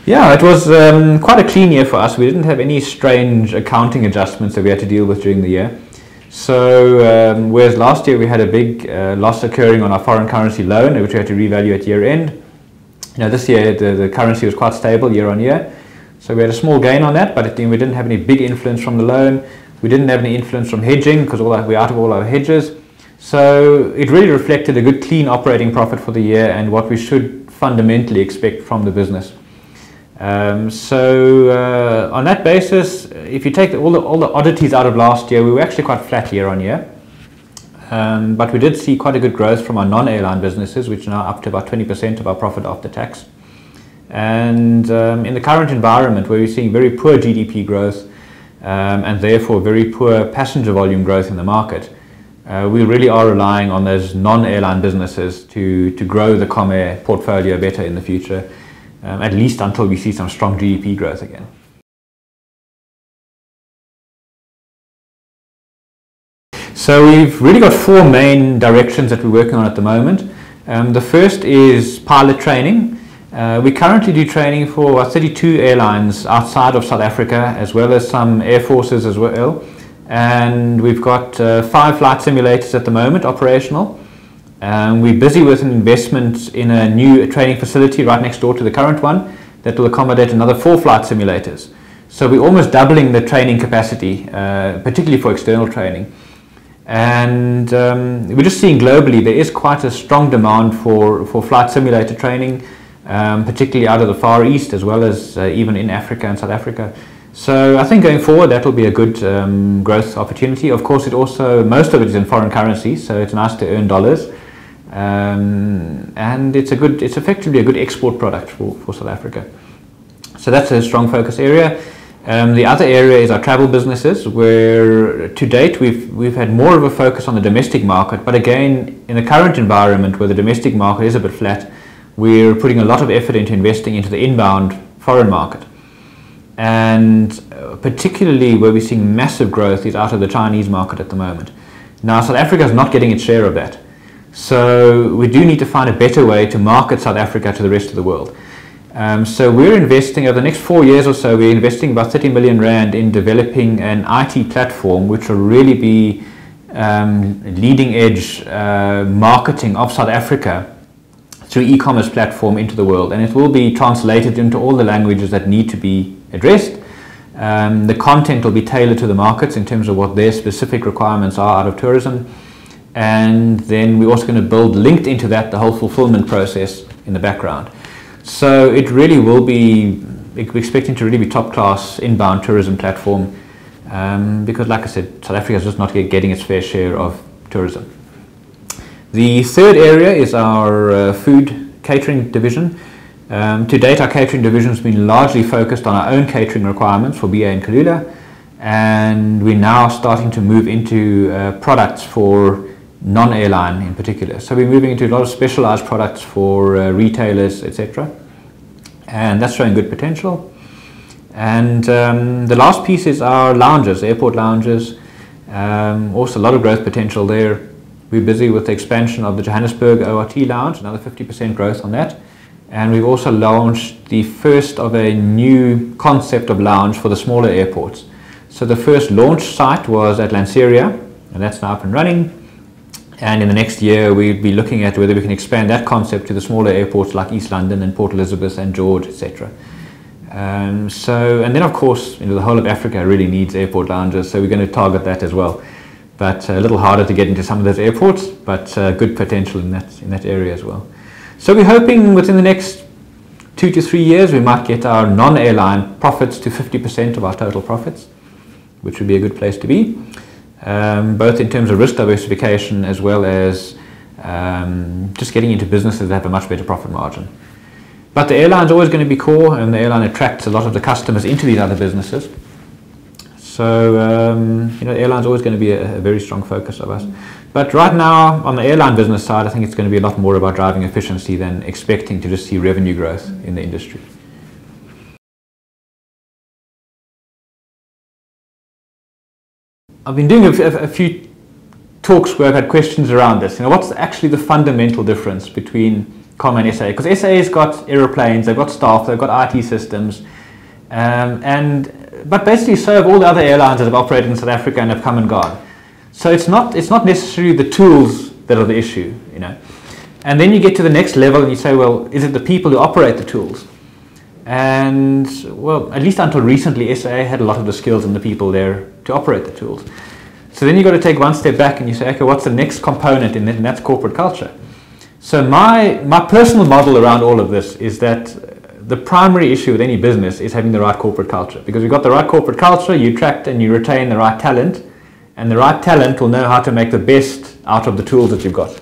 Yeah, it was quite a clean year for us. We didn't have any strange accounting adjustments that we had to deal with during the year. So whereas last year we had a big loss occurring on our foreign currency loan, which we had to revalue at year end. This year the currency was quite stable year on year. So we had a small gain on that, but we didn't have any big influence from the loan. We didn't have any influence from hedging because we're out of all our hedges. So it really reflected a good clean operating profit for the year and what we should fundamentally expect from the business. On that basis, if you take all the oddities out of last year, we were actually quite flat year on year. But we did see quite a good growth from our non-airline businesses, which are now up to about 20% of our profit after tax. And in the current environment where we're seeing very poor GDP growth and therefore very poor passenger volume growth in the market, we really are relying on those non-airline businesses to grow the Comair portfolio better in the future, at least until we see some strong GDP growth again. So we've really got four main directions that we're working on at the moment. The first is pilot training. We currently do training for 32 airlines outside of South Africa, as well as some air forces as well. And we've got 5 flight simulators at the moment operational. We're busy with an investment in a new training facility right next door to the current one that will accommodate another 4 flight simulators. So we're almost doubling the training capacity, particularly for external training. And we're just seeing globally there is quite a strong demand for flight simulator training, particularly out of the Far East as well as even in Africa and South Africa. So I think going forward that will be a good growth opportunity. Of course, most of it is in foreign currency, so it's nice to earn dollars, and it's effectively a good export product for South Africa. So that's a strong focus area. The other area is our travel businesses, where to date we've had more of a focus on the domestic market, but again in the current environment where the domestic market is a bit flat, we're putting a lot of effort into investing into the inbound foreign market. And particularly where we're seeing massive growth is out of the Chinese market at the moment. Now South Africa is not getting its share of that. So we do need to find a better way to market South Africa to the rest of the world. So we're investing over the next 4 years or so, we're investing about 30 million rand in developing an IT platform which will really be leading edge marketing of South Africa through e-commerce platform into the world, and it will be translated into all the languages that need to be addressed. The content will be tailored to the markets in terms of what their specific requirements are out of tourism, and then we're also going to build linked into that the whole fulfillment process in the background. So it really will be, we're expecting to really be top class inbound tourism platform, because like I said, South Africa is just not getting its fair share of tourism. The third area is our food catering division. To date, our catering division has been largely focused on our own catering requirements for BA and Kalula, and we're now starting to move into products for non-airline in particular. So we're moving into a lot of specialized products for retailers, etc. And that's showing good potential. And the last piece is our lounges, airport lounges. Also a lot of growth potential there. We're busy with the expansion of the Johannesburg ORT lounge, another 50% growth on that. And we've also launched the first of a new concept of lounge for the smaller airports. So the first launch site was at Lanseria, and that's now up and running. And in the next year, we'll be looking at whether we can expand that concept to the smaller airports like East London and Port Elizabeth and George, etc. And then of course, the whole of Africa really needs airport lounges, so we're going to target that as well. But a little harder to get into some of those airports, but good potential in that area as well. So we're hoping within the next 2 to 3 years we might get our non-airline profits to 50% of our total profits, which would be a good place to be, both in terms of risk diversification as well as just getting into businesses that have a much better profit margin. But the airline is always going to be core, and the airline attracts a lot of the customers into these other businesses. So airline is always going to be a very strong focus of us. But right now, on the airline business side, I think it's going to be a lot more about driving efficiency than expecting to just see revenue growth in the industry. I've been doing a few talks where I've had questions around this. What's actually the fundamental difference between Common SAA, because SAA's got aeroplanes, they've got staff, they've got IT systems, but basically so have all the other airlines that have operated in South Africa and have come and gone. So it's not necessarily the tools that are the issue, you know. And then you get to the next level and you say, well, is it the people who operate the tools? And well, at least until recently, SAA had a lot of the skills and the people there to operate the tools. So then you've got to take one step back and you say, okay, what's the next component in that? And that's corporate culture. So my personal model around all of this is that the primary issue with any business is having the right corporate culture. Because you've got the right corporate culture, you attract and you retain the right talent, and the right talent will know how to make the best out of the tools that you've got.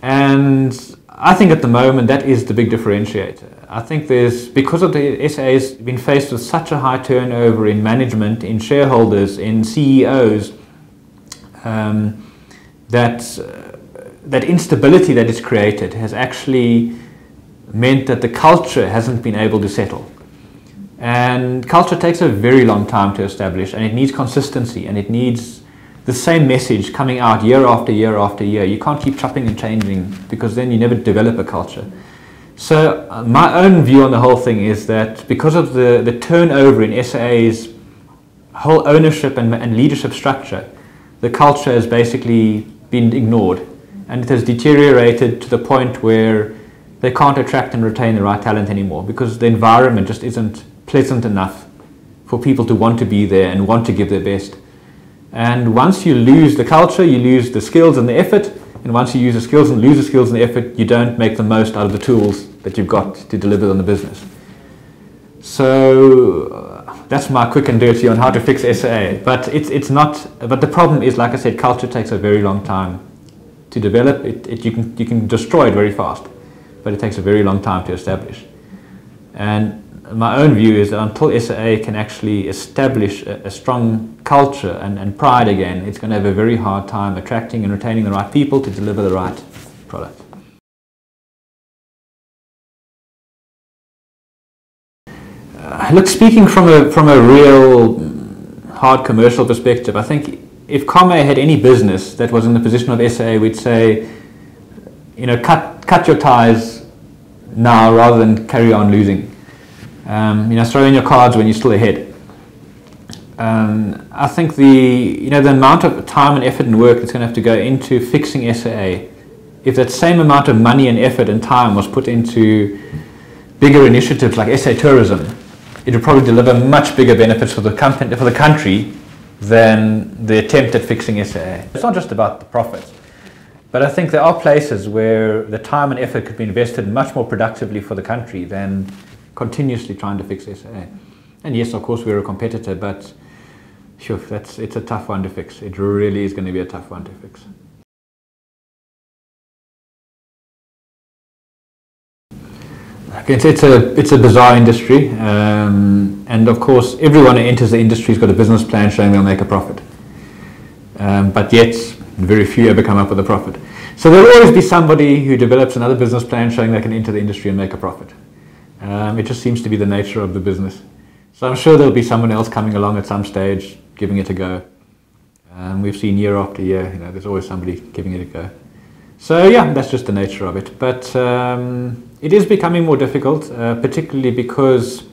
And I think at the moment that is the big differentiator. I think because of the SAA's been faced with such a high turnover in management, in shareholders, in CEOs, that instability that is created has actually meant that the culture hasn't been able to settle. And culture takes a very long time to establish, and it needs consistency, and it needs the same message coming out year after year after year. You can't keep chopping and changing, because then you never develop a culture. So my own view on the whole thing is that because of the turnover in SAA's whole ownership and leadership structure, the culture has basically been ignored, and it has deteriorated to the point where they can't attract and retain the right talent anymore, because the environment just isn't pleasant enough for people to want to be there and want to give their best. And once you lose the culture, you lose the skills and the effort, and once you use the skills and lose the skills and the effort, you don't make the most out of the tools that you've got to deliver on the business. So that's my quick and dirty on how to fix SAA. But it's not. But the problem is, like I said, culture takes a very long time to develop. You can destroy it very fast, but it takes a very long time to establish. And my own view is that until SAA can actually establish a strong culture and pride again, it's going to have a very hard time attracting and retaining the right people to deliver the right product. Look, speaking from a real hard commercial perspective, I think if Comme had any business that was in the position of SAA, we'd say, you know, cut your ties now rather than carry on losing. You know, throw in your cards when you're still ahead. I think the amount of time and effort and work that's going to have to go into fixing SAA, if that same amount of money and effort and time was put into bigger initiatives like SA Tourism, it would probably deliver much bigger benefits for the country than the attempt at fixing SAA. It's not just about the profits, but I think there are places where the time and effort could be invested much more productively for the country than continuously trying to fix SAA. And yes, of course, we're a competitor, but sure, it's a tough one to fix. It really is going to be a tough one to fix. It's a bizarre industry, and of course, everyone who enters the industry has got a business plan showing they'll make a profit. But yet, very few ever come up with a profit. So there will always be somebody who develops another business plan showing they can enter the industry and make a profit. It just seems to be the nature of the business. So I'm sure there'll be someone else coming along at some stage, giving it a go. We've seen year after year, you know, there's always somebody giving it a go. So yeah, that's just the nature of it. But it is becoming more difficult, particularly because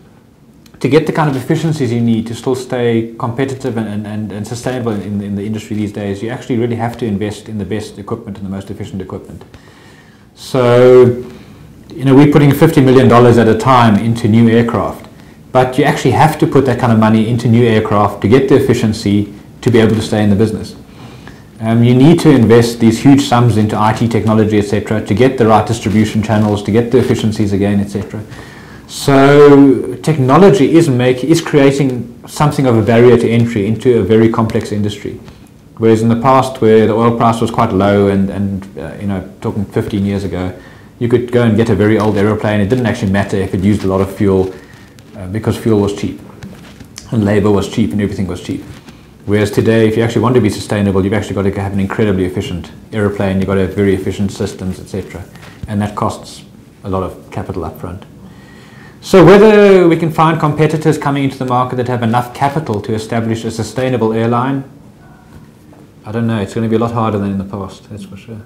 to get the kind of efficiencies you need to still stay competitive and sustainable in the industry these days, you actually really have to invest in the best equipment and the most efficient equipment. So, you know, we're putting $50 million at a time into new aircraft, but you actually have to put that kind of money into new aircraft to get the efficiency to be able to stay in the business. You need to invest these huge sums into IT technology, etc., to get the right distribution channels, to get the efficiencies again, etc. So technology is creating something of a barrier to entry into a very complex industry. Whereas in the past, where the oil price was quite low, and you know, talking 15 years ago, you could go and get a very old aeroplane. It didn't actually matter if it used a lot of fuel, because fuel was cheap, and labor was cheap, and everything was cheap. Whereas today, if you actually want to be sustainable, you've actually got to have an incredibly efficient aeroplane, you've got to have very efficient systems, etc. And that costs a lot of capital up front. So whether we can find competitors coming into the market that have enough capital to establish a sustainable airline, I don't know. It's going to be a lot harder than in the past, that's for sure.